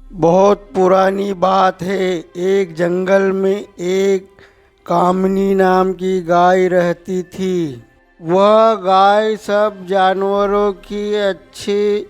बहुत पुरानी बात है। एक जंगल में एक कामनी नाम की गाय रहती थी। वह गाय सब जानवरों की अच्छी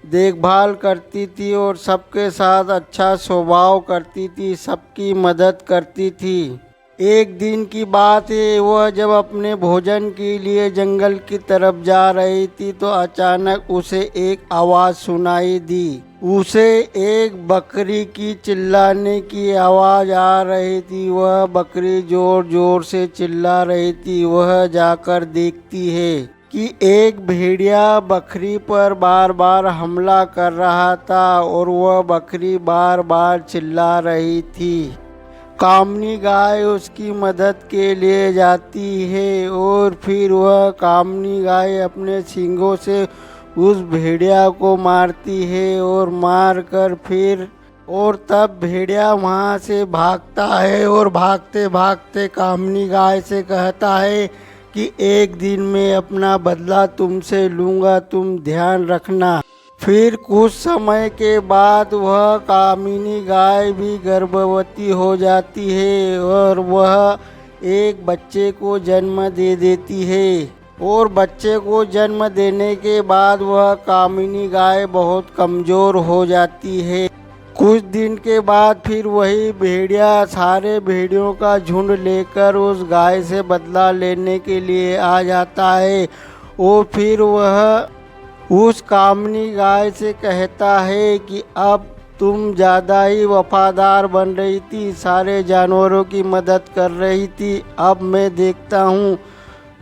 देखभाल करती थी और सबके साथ अच्छा स्वभाव करती थी, सबकी मदद करती थी। एक दिन की बात है, वह जब अपने भोजन के लिए जंगल की तरफ जा रही थी तो अचानक उसे एक आवाज़ सुनाई दी। उसे एक बकरी की चिल्लाने की आवाज़ आ रही थी। वह बकरी जोर जोर से चिल्ला रही थी। वह जाकर देखती है कि एक भेड़िया बकरी पर बार बार हमला कर रहा था और वह बकरी बार बार चिल्ला रही थी। कामनी गाय उसकी मदद के लिए जाती है और फिर वह कामनी गाय अपने सींगों से उस भेड़िया को मारती है और मार कर फिर और तब भेड़िया वहाँ से भागता है और भागते भागते कामनी गाय से कहता है कि एक दिन मैं अपना बदला तुमसे लूँगा, तुम ध्यान रखना। फिर कुछ समय के बाद वह कामिनी गाय भी गर्भवती हो जाती है और वह एक बच्चे को जन्म दे देती है। और बच्चे को जन्म देने के बाद वह कामिनी गाय बहुत कमज़ोर हो जाती है। कुछ दिन के बाद फिर वही भेड़िया सारे भेड़ियों का झुंड लेकर उस गाय से बदला लेने के लिए आ जाता है और फिर वह उस कामनी गाय से कहता है कि अब तुम ज़्यादा ही वफादार बन रही थी, सारे जानवरों की मदद कर रही थी, अब मैं देखता हूँ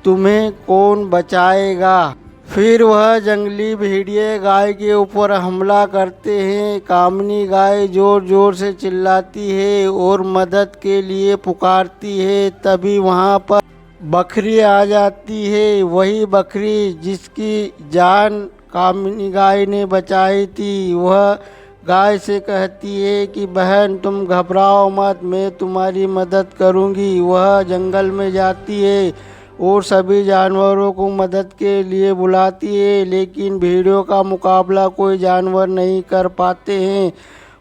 तुम्हें कौन बचाएगा। फिर वह जंगली भेड़िए गाय के ऊपर हमला करते हैं। कामनी गाय जोर जोर से चिल्लाती है और मदद के लिए पुकारती है। तभी वहाँ पर बकरी आ जाती है, वही बकरी जिसकी जान कामनी गाय ने बचाई थी। वह गाय से कहती है कि बहन तुम घबराओ मत, मैं तुम्हारी मदद करूंगी। वह जंगल में जाती है और सभी जानवरों को मदद के लिए बुलाती है, लेकिन भेड़ियों का मुकाबला कोई जानवर नहीं कर पाते हैं।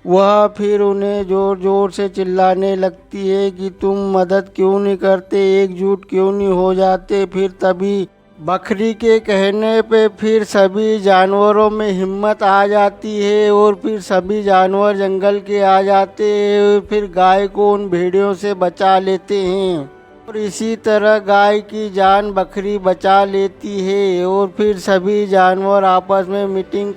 वह फिर उन्हें जोर जोर से चिल्लाने लगती है कि तुम मदद क्यों नहीं करते, एकजुट क्यों नहीं हो जाते। फिर तभी बकरी के कहने पे फिर सभी जानवरों में हिम्मत आ जाती है और फिर सभी जानवर जंगल के आ जाते हैं। फिर गाय को उन भेड़ियों से बचा लेते हैं और इसी तरह गाय की जान बकरी बचा लेती है और फिर सभी जानवर आपस में मीटिंग